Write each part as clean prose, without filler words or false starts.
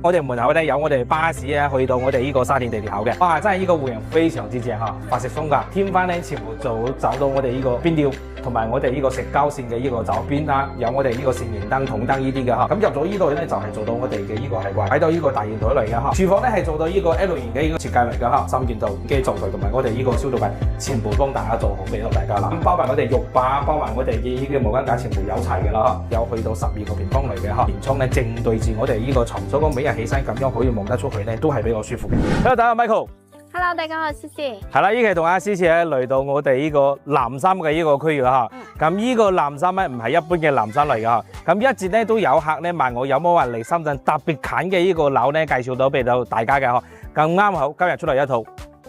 我哋門口咧有我哋巴士啊，去到我哋呢個沙田地鐵口嘅。哇，真係呢個戶型非常之正嚇，法式風格，天翻咧全部走到我哋呢個邊吊，同埋我哋呢個石膠線嘅呢個走邊啦，有我哋呢個閃燃燈、筒燈呢啲嘅嚇。咁入咗呢度咧就係做到我哋嘅呢個係睇到呢個大圓台嚟嘅嚇。廚房咧係做到呢個 L 型嘅呢個設計嚟嘅嚇，三件道嘅灶台同埋我哋呢個消毒櫃全部幫大家做好俾到大家啦。咁包埋我哋浴霸，包埋我哋嘅呢個毛巾架全部有齊嘅啦嚇，有去到12個平方嚟嘅嚇。連窗咧正對住我哋呢個床，所以講每日起身咁樣可以望得出去咧，都係比較舒服嘅。Hello， 大家 Michael。Hello， 大家好，Cici。係啦，依期同阿 Cici 咧嚟到我哋呢個南山嘅呢個區域啦嚇。咁呢個南山咧唔係一般嘅南山嚟㗎嚇。咁一直咧都有客咧問我有冇話嚟深圳特別近嘅呢個樓咧介紹到俾到大家嘅呵。咁啱好今日出嚟一套，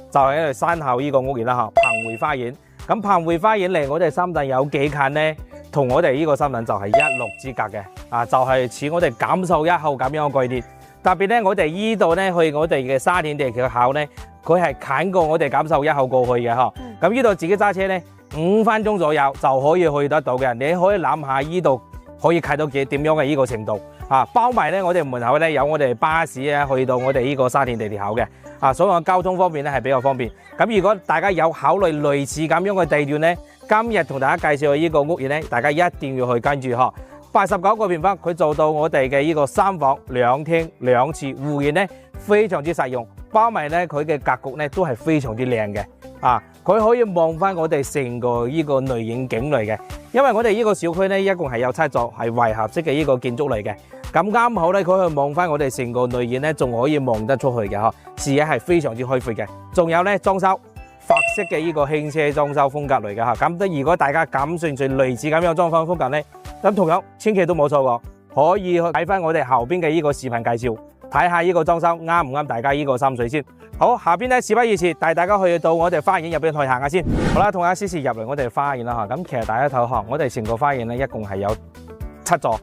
就係喺度山後呢個屋苑啦嚇，鵬匯花園。咁鵬匯花園離我哋深圳有幾近咧？同我哋呢個深圳就係一路之隔嘅，就係似我哋錦繡1號咁樣嘅概念。特別咧，我哋依度咧去我哋嘅沙田地鐵口咧，佢係近過我哋錦繡1號過去嘅呵。咁呢度自己揸車咧5分鐘左右就可以去得到嘅。你可以諗下依度可以契到點樣嘅呢個程度包埋咧，我哋門口咧有我哋巴士啊，去到我哋呢個沙田地鐵口嘅所以交通方面咧係比較方便。咁如果大家有考慮類似咁樣嘅地段咧，今日同大家介紹嘅呢個屋苑咧，大家一定要去跟住呵。89個平方，佢做到我哋嘅呢個3房2廳2廁戶型咧，非常之實用。包埋咧佢嘅格局咧都係非常之靚嘅佢可以望翻我哋成個呢個內影景嚟嘅。因為我哋呢個小區咧一共係有7座，係圍合式嘅呢個建築嚟嘅。咁啱好咧，佢可以望翻我哋成個內影咧，仲可以望得出去嘅呵，視野係非常之開闊嘅。仲有咧裝修。法式嘅呢個輕奢裝修風格嚟嘅嚇，咁如果大家感興趣類似咁樣裝修風格咧，咁同樣千祈都冇錯喎，可以去睇翻我哋後邊嘅呢個視頻介紹，睇下呢個裝修啱唔啱大家呢個心水先。好，下邊咧事不宜遲，帶大家去到我哋花園入邊去行下先。好啦，同阿 Cici 入嚟我哋花園啦嚇，咁其實大家睇下，我哋成個花園咧一共係有7座。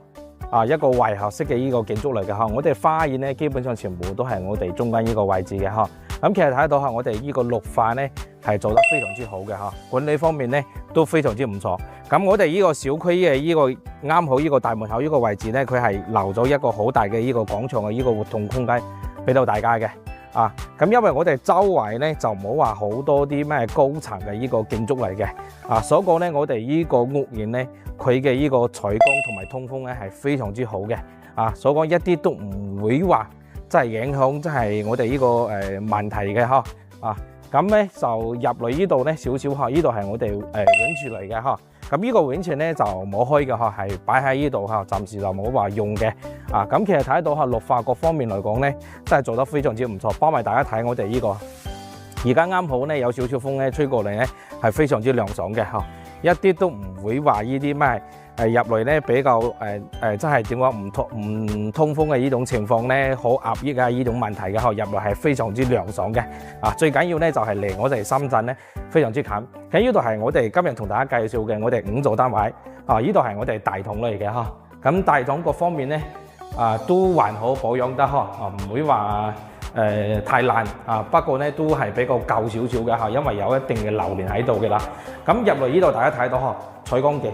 一個圍合式嘅呢個建築嚟嘅嚇，我哋花園咧基本上全部都係我哋中間呢個位置嘅嚇。咁其實睇到嚇，我哋呢個綠化咧係做得非常之好嘅嚇，管理方面咧都非常之唔錯。咁我哋呢個小區嘅呢個啱好呢個大門口呢個位置咧，佢係留咗一個好大嘅呢個廣場嘅呢個活動空間俾到大家嘅。咁因為我哋周圍咧就冇話好多啲咩高層嘅呢個建築嚟嘅。所講咧我哋呢個屋苑咧，佢嘅呢個採光同埋通風咧係非常之好嘅。所講一啲都唔會話真係影響，真係我哋呢個問題嘅呵。咁咧就入嚟呢度咧少少呵，呢度係我哋泳池嚟嘅呵。咁呢個泳池咧就冇開嘅呵，係擺喺呢度呵，暫時就冇話用嘅。咁其實睇到嚇綠化各方面嚟講咧，真係做得非常之唔錯。幫埋大家睇我哋呢個，而家啱好咧有少少風咧吹過嚟咧，係非常之涼爽嘅呵，一啲都唔會話呢啲咩入嚟咧比較真係點講唔通風嘅呢種情況咧，好壓抑啊呢種問題嘅呵，入嚟係非常之涼爽嘅。最緊要咧就係離我哋深圳咧非常之近。喺呢度係我哋今日同大家介紹嘅我哋5座單位。呢度係我哋大堂嚟嘅呵。咁大堂各方面咧都還好保養得呵，唔會話太爛不過咧都係比較舊少少嘅嚇，因為有一定嘅流年喺度嘅啦。咁入嚟呢度大家睇到呵，採光嘅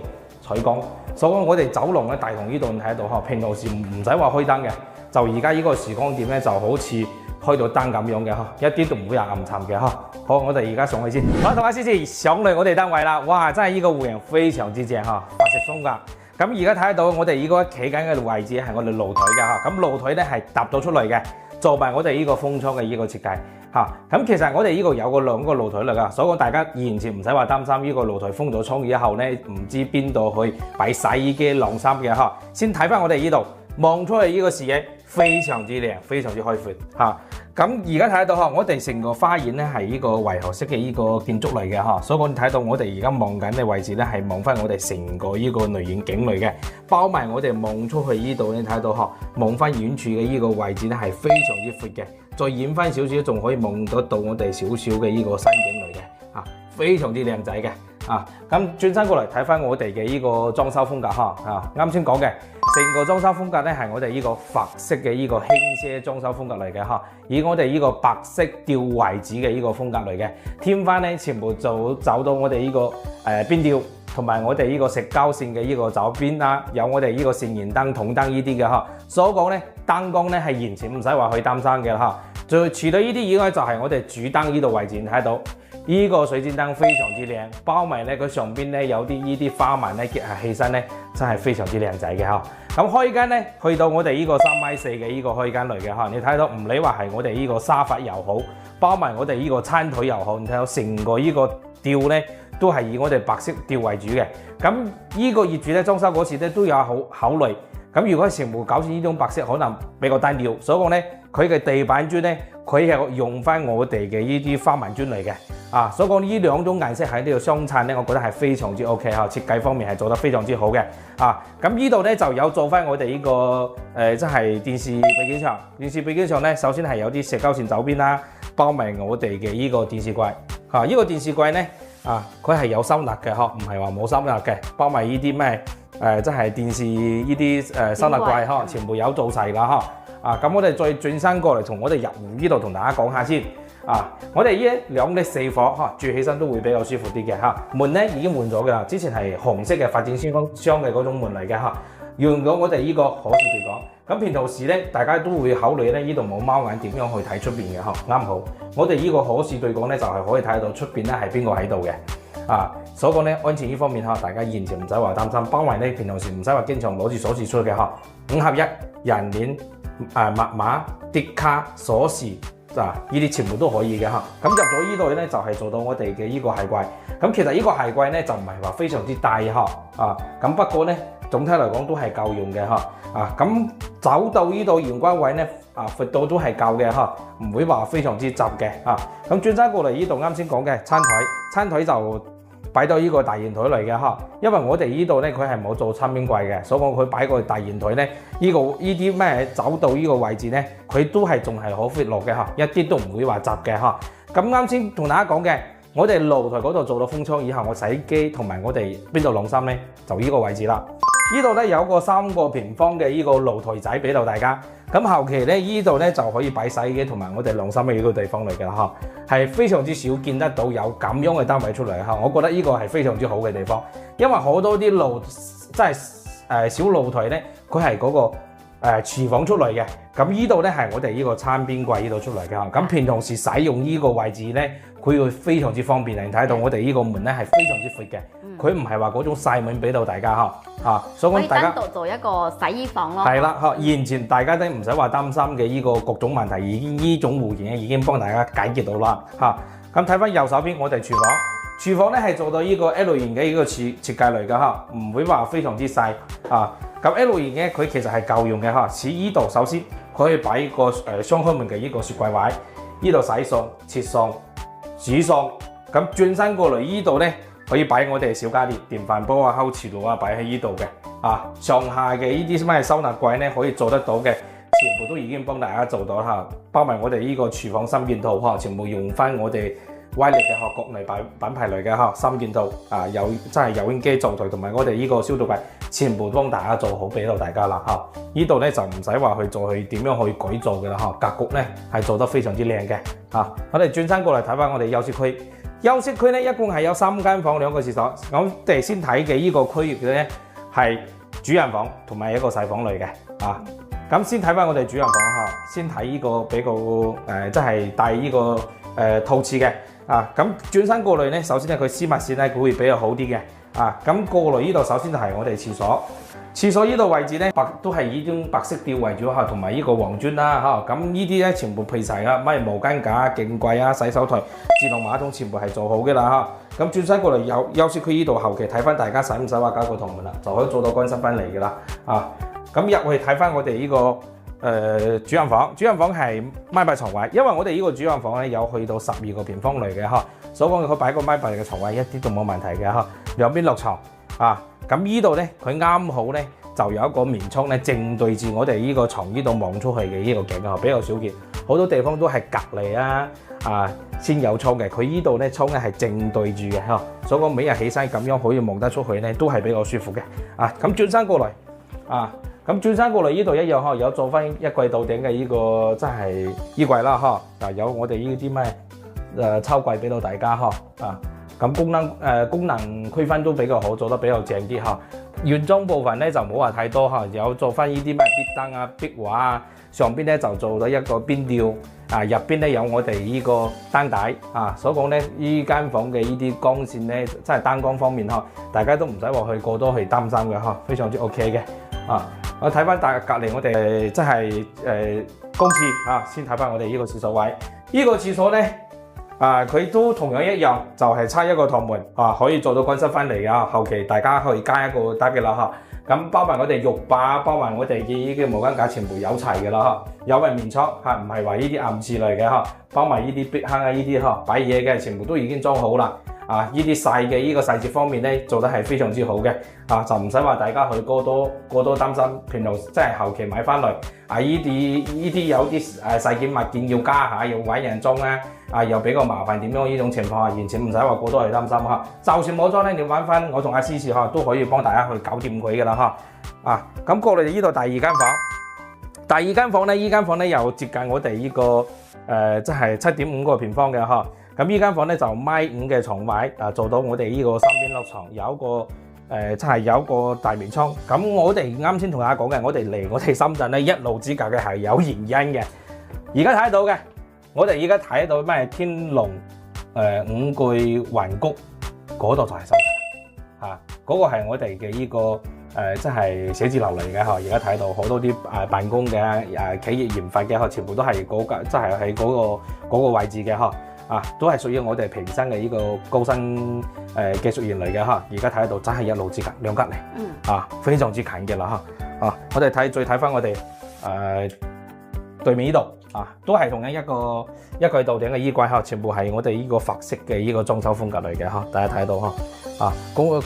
採光，所以我哋走廊咧大堂呢度睇到呵，平常時唔使話開燈嘅，就而家呢個時光點咧就好似開到燈咁樣嘅呵，一啲都唔會有暗沉嘅呵。好，我哋而家上去先。好，同阿 Cici上嚟我哋單位啦。哇，真係呢個戶型非常之正呵，法式風格。咁而家睇到我哋呢個企緊嘅位置係我哋露台嘅嚇，咁露台咧係搭到出嚟嘅，做埋我哋呢個風窗嘅呢個設計嚇。咁其實我哋呢個有兩個露台嚟㗎，所以講大家完全唔使話擔心呢個露台封咗窗以後咧，唔知邊度去擺洗衣機、晾衫嘅嚇。先睇翻我哋呢度望出去呢個視野非常之靚，非常之開闊嚇。咁而家睇到嚇，我哋成個花園咧係呢個圍合式嘅呢個建築嚟嘅嚇，所以我睇到我哋而家望緊嘅位置咧係望翻我哋成個呢個內影景嚟嘅，包埋我哋望出去呢度咧睇到嚇，望翻遠處嘅呢個位置咧係非常之闊嘅，再遠翻少少仲可以望得到我哋少少嘅呢個山景嚟嘅嚇，非常之靚仔嘅。咁轉身過嚟睇翻我哋嘅呢個裝修風格嚇，啱先講嘅成個裝修風格咧係我哋呢個法式嘅呢個輕奢裝修風格嚟嘅嚇，以我哋呢個白色吊為主嘅呢個風格嚟嘅，天翻咧全部走到我哋呢個邊吊同埋我哋呢個食膠線嘅呢個左邊啦，有我哋呢個線燃燈、筒燈呢啲嘅嚇。所講咧燈光咧係完全唔使話去擔心嘅嚇。最除咗呢啲以外，就係我哋主燈呢度位置，你睇到呢個水晶燈非常之靚，包埋咧佢上邊咧有啲呢啲花紋咧結合起身咧，真係非常之靚仔嘅嚇。咁開間咧去到我哋呢個3米4嘅呢個開間嚟嘅嚇，你睇到唔理話係我哋呢個沙發又好，包埋我哋呢個餐台又好，你睇到成個呢個吊咧都係以我哋白色吊為主嘅。咁呢個業主咧裝修嗰時咧都有考慮。咁如果全部搞成呢種白色，可能比較單調，所以講咧佢嘅地板磚咧，佢係用翻我哋嘅呢啲花紋磚嚟嘅。所以講呢兩種顏色喺呢度相襯咧，我覺得係非常之 OK 嚇，設計方面係做得非常之好嘅。咁呢度咧就有做翻我哋呢個即係電視背景牆。電視背景牆咧，首先係有啲石膠線走邊啦，包埋我哋嘅呢個電視櫃。呢個電視櫃咧佢係有收納嘅呵，唔係話冇收納嘅，包埋呢啲咩即係電視呢啲收納櫃呵，全部有做齊啦呵。咁我哋再轉身過嚟，同我哋入門呢度同大家講下先。我哋呢兩啲4房住起身都會比較舒服啲嘅嚇。門咧已經換咗㗎啦，之前係紅色嘅發展商嘅嗰種門嚟嘅嚇，用咗我哋呢個可視對講。咁平時咧，大家都會考慮咧，呢度冇貓眼點樣去睇出邊嘅嚇，啱好。我哋呢個可視對講咧，就係可以睇到出邊咧係邊個喺度嘅。所講咧安全呢方面嚇，大家完全唔使話擔心。包埋咧平時唔使話經常攞住鎖匙出嘅嚇，5合1人鏈、密碼、碟卡、鎖匙。呢啲全部都可以嘅嚇，咁入咗呢度咧就係做到我哋嘅呢個鞋櫃。咁其實呢個鞋櫃咧就唔係話非常之大嚇，咁不過咧總體嚟講都係夠用嘅嚇。咁走到呢度玄關位咧闊度都係夠嘅嚇，唔會話非常之窄嘅嚇。咁轉身過嚟呢度啱先講嘅餐台就擺到呢個大圓台嚟嘅嚇，因為我哋呢度咧佢係冇做餐邊櫃嘅，所以講佢擺個大圓台咧，呢啲咩走到呢個位置咧，佢都係仲係可 fit 落嘅嚇，一啲都唔會話雜嘅嚇。咁啱先同大家講嘅，我哋露台嗰度做到風窗以後，我洗機同埋我哋邊度晾衫咧，就呢個位置啦。呢度咧有個3個平方嘅呢個露台仔俾到大家。咁後期咧呢度咧就可以擺洗機同埋我哋晾衫嘅呢個地方嚟嘅嚇，係非常之少見得到有咁樣嘅單位出嚟嚇。我覺得呢個係非常之好嘅地方，因為好多啲即係小露台咧，佢係嗰個廚房出嚟嘅。咁呢度咧係我哋呢個餐邊櫃呢度出嚟嘅嚇。咁平時使用呢個位置咧，佢會非常之方便。你睇到我哋呢個門咧係非常之闊嘅，佢唔係話嗰種細門俾到大家嚇。所以講大家可以單獨做一個洗衣房咯。係啦嚇，完全大家都唔使話擔心嘅呢個各種問題，已經呢種戶型已經幫大家解決到啦嚇。咁睇翻右手邊我哋廚房咧係做到呢個 L 型嘅呢個設計嚟㗎嚇，唔會話非常之細啊。咁 L 型嘅佢其實係夠用嘅嚇，似呢度首先可以擺個雙開門嘅呢個雪櫃位，呢度洗餸、切餸、煮餸。咁轉身過嚟呢度咧，可以擺我哋小家電、電飯煲啊、烤瓷爐啊，擺喺呢度嘅上下嘅呢啲咩收納櫃咧，可以做得到嘅，全部都已經幫大家做到嚇。包埋我哋呢個廚房三件套嚇，全部用翻我哋威力嘅國內品牌嚟嘅嚇，三件套有真係油煙機、灶台同埋我哋呢個消毒櫃，全部幫大家做好俾到大家啦嚇。呢度咧就唔使話去做去點樣去改造嘅啦嚇，格局咧係做得非常之靚嘅嚇。我哋轉身過嚟睇翻我哋休息區。休息區咧一共係有3間房、2個廁所。我哋先睇嘅呢個區域咧係主人房同埋一個細房嚟嘅咁先睇翻我哋主人房嚇，先睇呢個比較即係帶呢個套廁嘅咁轉身過嚟咧，首先咧佢絲襪線咧佢會比較好啲嘅咁過嚟呢度首先就係我哋廁所。廁所呢度位置咧都係以種白色吊為主嚇，同埋呢個黃磚啦嚇。咁呢啲咧全部配齊啦，咩毛巾架、鏡櫃啊、洗手台、自動馬桶全部係做好嘅啦嚇。咁轉身過嚟有休息區呢度，後期睇翻大家使唔使話加個堂門啦，就可以做到乾濕分離嘅啦咁入去睇翻我哋呢個主人房。主人房係咪擺床位，因為我哋呢個主人房咧有去到12個平方嚟嘅嚇，所以講佢擺個咪擺嘅床位一啲都冇問題嘅嚇。兩邊落床咁呢度咧，佢啱好咧就有一個棉窗咧，正對住我哋呢個床呢度望出去嘅呢個景比較少見。好多地方都係隔離先有窗嘅，佢呢度咧窗咧係正對住嘅所以講每日起身咁樣可以望得出去咧，都係比較舒服嘅咁轉身過嚟咁轉身過嚟呢度一樣有做翻一櫃到頂嘅呢個真係衣櫃啦有我哋呢啲咩抽櫃俾到大家咁功能區分都比較好，做得比較正啲嚇。原裝部分咧就冇話太多嚇，有做翻呢啲咩壁燈啊、壁畫啊，上邊咧就做咗一個邊吊啊，入邊咧有我哋呢個燈帶啊，所講咧依間房嘅呢啲光線咧，即係燈光方面嚇，大家都唔使話去過多去擔心嘅嚇，非常之 OK 嘅啊。我睇翻隔離我哋即係公廁啊，先睇翻我哋呢個廁所位，呢個廁所咧。佢都同樣一樣，就係差一個趟門可以做到乾濕翻嚟嘅。後期大家可以加一個得嘅啦嚇。咁包埋我哋浴霸，包埋我哋嘅呢啲毛巾架，全部有齊嘅啦嚇。有衛面倉嚇，唔係話呢啲暗廁嚟嘅嚇。包埋呢啲壁坑啊，呢啲嚇擺嘢嘅，全部都已經裝好啦。呢啲細嘅呢個細節方面咧，做得係非常之好嘅。就唔使話大家去過多擔心，平路即係後期買翻嚟呢啲有啲細件物件要加下，要揾人裝咧。又比較麻煩點樣呢種情況完全唔使話過多去擔心嚇。就算冇裝咧，你揾翻我同阿思思都可以幫大家去搞掂佢嘅啦嚇。咁過嚟呢度第二間房，第二間房咧，依間房咧又接近我哋呢個即係7.5個平方嘅嚇。咁呢間房咧就1.5米嘅床位，做到我哋呢個三邊落床，有一個即係有一個大面窗。咁我哋啱先同大家講嘅，我哋嚟我哋深圳咧一路之隔嘅係有原因嘅，而家睇得到嘅。我哋而家睇到咩天龍5句環谷嗰度就係深圳嚇，嗰個係我哋嘅呢個即係寫字樓嚟嘅嚇。而家睇到好多啲辦公嘅企業研發嘅嚇，全部都係嗰個即係喺嗰個位置嘅嚇。都係屬於我哋平身嘅呢個高新技術員嚟嘅嚇。而家睇得到真係一路之隔兩隔離，非常之近嘅啦嚇。我哋再睇翻我哋對面呢度。都係同樣一個到頂嘅衣櫃，全部係我哋呢個法式嘅呢個裝修風格嚟嘅，大家睇到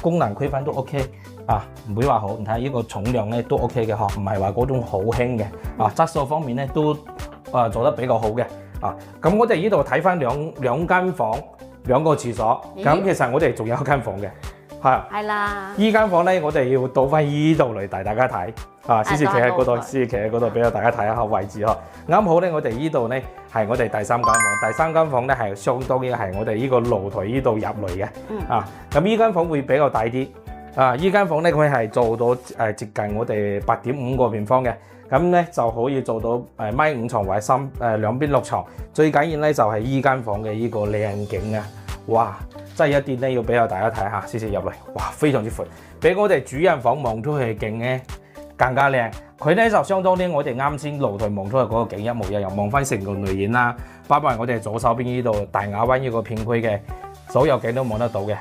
功能區分都 OK， 唔會話好，你睇呢個重量咧都 OK 嘅，唔係話嗰種好輕嘅，質素方面咧都做得比較好嘅，咁我哋呢度睇翻兩間房兩個廁所，咁其實我哋仲有一間房嘅，係啦，呢間房咧我哋要倒翻呢度嚟帶大家睇。思思企喺嗰度，思思企喺嗰度，俾大家睇下位置啱好咧，我哋呢度咧係我哋第三間房，第三間房咧係相當於係我哋呢個露台呢度入嚟嘅。咁呢間房會比較大啲。呢間房咧佢係做到接近我哋8.5個平方嘅，咁咧就可以做到1.5米床位，兩邊落床。最緊要咧就係呢間房嘅呢個靚景啊！哇，真係一啲咧要俾大家睇下，思思入嚟，哇，非常之闊，俾我哋主人房望出去嘅景咧。更加靚，佢咧就相當於我哋啱先露台望出去嗰個景一模一樣，望翻成個雷園啦，包括我哋左手邊呢度大亞灣呢個片區嘅所有景都望得到嘅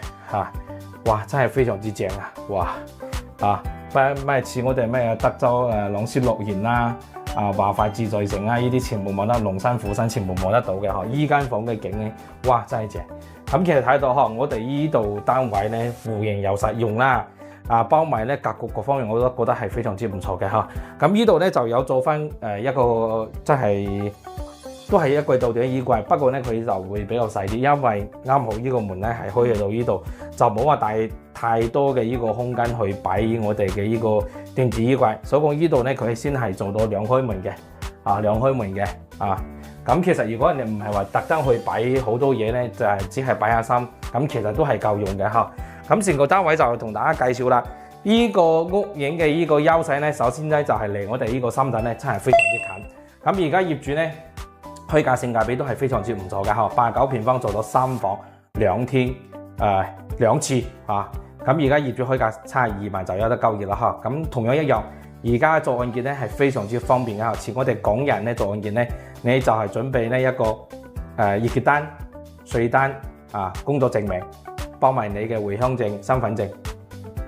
哇，真係非常之正哇咩似我哋咩德州朗詩樂園啦華快自在城呢啲全部望得龍山虎山全部望得到嘅依間房嘅景咧，哇真係正。咁其實睇到我哋呢度單位咧戶型又實用啦。包埋咧格局各方面，我都覺得係非常之唔錯嘅嚇。咁呢度咧就有做翻一個即係都係一櫃到底嘅衣櫃，不過咧佢就會比較細啲，因為啱好呢個門咧係開到呢度，就冇話帶太多嘅呢個空間去擺我哋嘅呢個電子衣櫃。所以講呢度咧佢先係做到兩開門嘅，兩開門嘅咁其實如果你唔係話特登去擺好多嘢咧，就係只係擺下衫，咁其實都係夠用嘅嚇。咁成個單位就同大家介紹啦。呢個屋影嘅呢個優勢咧，首先咧就係離我哋呢個深圳咧真係非常之近。咁而家業主咧開價性價比都係非常之唔錯嘅嚇，89平方做到3房2廳2廁咁而家業主開價72萬就有得交易啦嚇。咁同樣一樣，而家做按揭咧係非常之方便嘅嚇。似我哋港人咧做按揭咧，你就係準備呢一個月結單、稅單工作證明。包埋你嘅回鄉證、身份證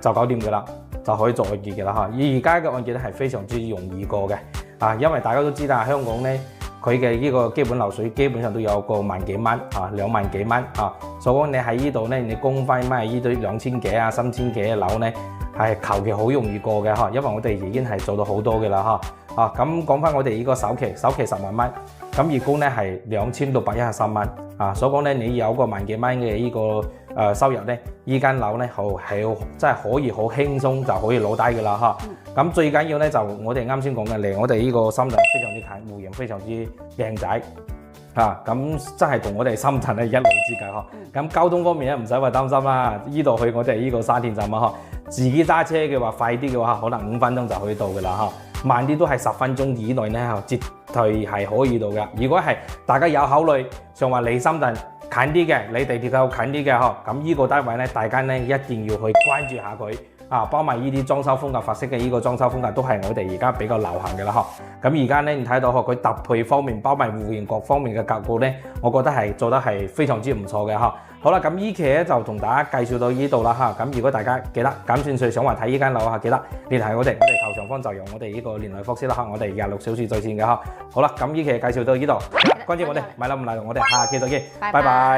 就搞掂嘅啦，就可以做按揭嘅啦嚇。而家嘅按揭咧係非常之容易過嘅因為大家都知道香港咧佢嘅呢個基本流水基本上都有個萬幾蚊2萬幾蚊所以講你喺呢度咧，你供翻咩呢堆2000幾3000幾嘅樓咧係求其好容易過嘅因為我哋已經係做到好多嘅啦咁講翻我哋呢個首期10萬蚊，咁月供咧係2613蚊所以講咧你有個萬幾蚊嘅呢個收入咧，依間樓咧係真係可以好輕鬆就可以攞低嘅啦咁最緊要咧就我哋啱先講嘅離我哋呢個深圳非常之近，戶型非常之靚仔咁真係同我哋深圳係一路之隔呵。咁交通方面咧唔使話擔心啦，依度去我哋呢個沙田站啊呵，自己揸車嘅話快啲嘅話，可能5分鐘就可以到㗎啦呵，慢啲都係10分鐘以內咧，絕對係可以到嘅。如果係大家有考慮想話離深圳近啲嘅，離地鐵站近啲嘅呵，咁呢個單位咧，大家咧一定要去關注下佢。包埋呢啲裝修風格法式嘅呢個裝修風格都係我哋而家比較流行嘅啦呵。咁而家咧你睇到佢搭配方面，包埋戶型各方面嘅格局咧，我覺得係做得係非常之唔錯嘅呵。好啦，咁呢期咧就同大家介紹到呢度啦嚇。咁如果大家記得減算稅想話睇呢間樓嚇，記得聯繫我哋頭上方就用我哋呢個聯繫方式啦嚇，我哋26小時在線嘅嚇。好啦，咁呢期介紹到呢度，關注我哋買樓唔賴我哋下期再見，拜拜。